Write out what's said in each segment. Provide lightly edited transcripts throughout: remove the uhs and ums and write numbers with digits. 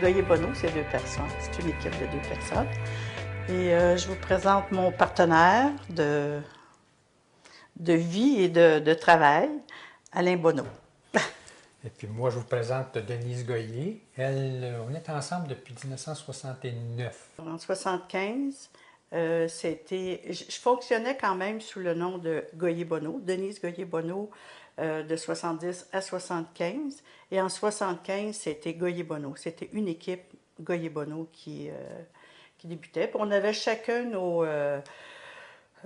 Goyer Bonneau, c'est 2 personnes. C'est une équipe de 2 personnes. Et je vous présente mon partenaire de vie et de travail, Alain Bonneau. Et puis moi, je vous présente Denise Goyer. On est ensemble depuis 1969. En 1975, je fonctionnais quand même sous le nom de Goyer Bonneau, Denise Goyer Bonneau, de 70 à 75. Et en 75, c'était Goyer Bonneau. C'était une équipe Goyer Bonneau qui débutait. Puis on avait chacun nos...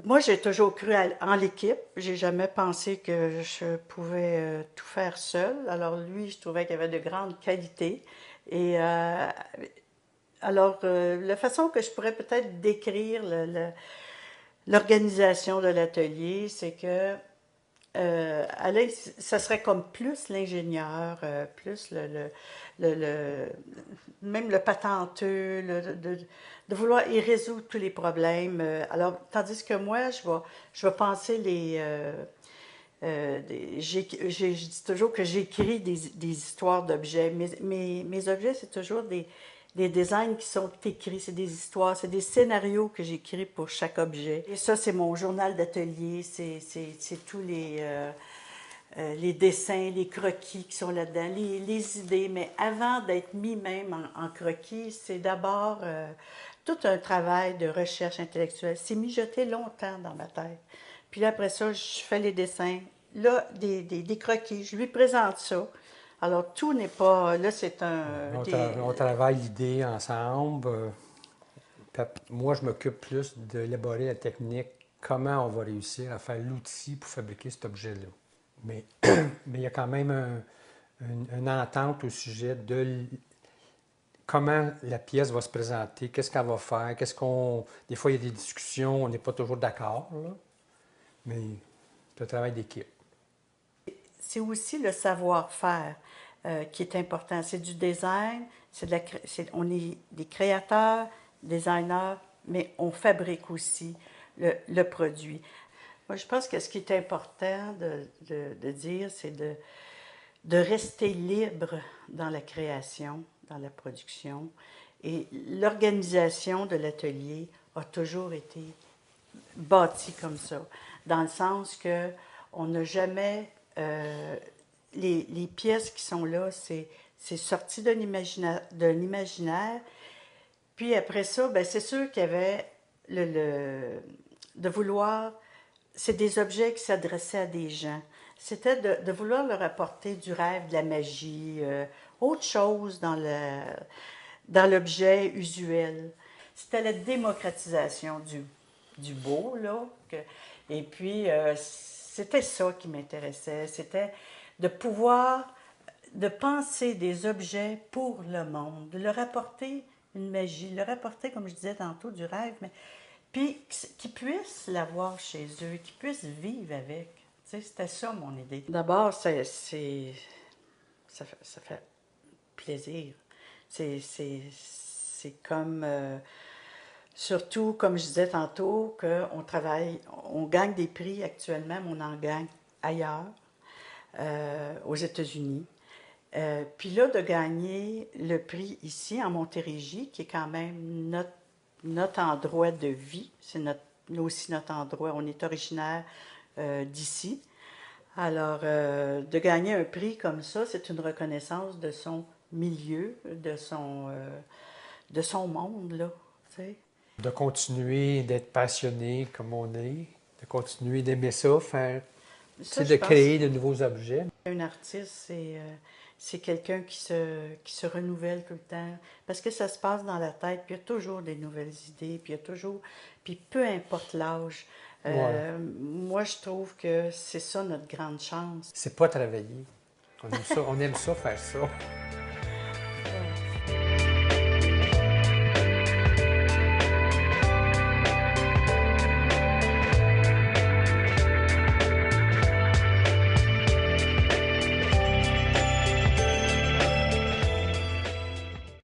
moi, j'ai toujours cru en l'équipe. J'ai jamais pensé que je pouvais tout faire seule. Alors lui, je trouvais qu'il avait de grandes qualités. Et alors, la façon que je pourrais peut-être décrire l'organisation de l'atelier, c'est que Alain, ça serait comme plus l'ingénieur, plus même le patenteux, de vouloir y résoudre tous les problèmes. Alors, tandis que moi, je vais penser je dis toujours que j'écris des histoires d'objets. Mes objets, c'est toujours des designs qui sont écrits, c'est des histoires, c'est des scénarios que j'écris pour chaque objet. Et ça, c'est mon journal d'atelier, c'est tous les dessins, les croquis qui sont là-dedans, les idées. Mais avant d'être mis même en croquis, c'est d'abord tout un travail de recherche intellectuelle. C'est mijoté longtemps dans ma tête. Puis là, après ça, je fais les dessins. Là, des croquis, je lui présente ça. Alors, tout n'est pas... Là, c'est un... On travaille l'idée ensemble. Moi, je m'occupe plus d'élaborer la technique, comment on va réussir à faire l'outil pour fabriquer cet objet-là. Mais il y a quand même une entente au sujet de comment la pièce va se présenter, qu'est-ce qu'elle va faire, Des fois, il y a des discussions, on n'est pas toujours d'accord, là, mais c'est un travail d'équipe. C'est aussi le savoir-faire qui est important. C'est du design, on est des créateurs, designers, mais on fabrique aussi le produit. Moi, je pense que ce qui est important de dire, c'est de rester libre dans la création, dans la production. Et l'organisation de l'atelier a toujours été bâtie comme ça, dans le sens que on n'a jamais... les pièces qui sont là, c'est sorti de l'imaginaire. Puis après ça, ben c'est sûr qu'il y avait de vouloir... C'est des objets qui s'adressaient à des gens. C'était de vouloir leur apporter du rêve, de la magie, autre chose dans l'objet usuel. C'était la démocratisation du beau, là. Et puis, c'était ça qui m'intéressait. C'était de pouvoir, de penser des objets pour le monde, de leur apporter une magie, leur apporter, comme je disais tantôt, du rêve, mais puis qu'ils puissent l'avoir chez eux, qu'ils puissent vivre avec. Tu sais, c'était ça mon idée. D'abord, ça fait plaisir. C'est comme, surtout, comme je disais tantôt, qu'on travaille, on gagne des prix actuellement, mais on en gagne ailleurs, aux États-Unis. Puis là, de gagner le prix ici, en Montérégie, qui est quand même notre endroit de vie, c'est aussi notre endroit, on est originaire d'ici. Alors, de gagner un prix comme ça, c'est une reconnaissance de son milieu, de son monde, là, tu sais. De continuer d'être passionné comme on est, de continuer d'aimer ça, Ça, je de pense créer de nouveaux objets. qu'un artiste, c'est quelqu'un qui se renouvelle tout le temps, parce que ça se passe dans la tête, puis il y a toujours des nouvelles idées, puis il y a toujours... Puis peu importe l'âge, Ouais. moi, je trouve que c'est ça notre grande chance. C'est pas travailler. On aime ça faire ça.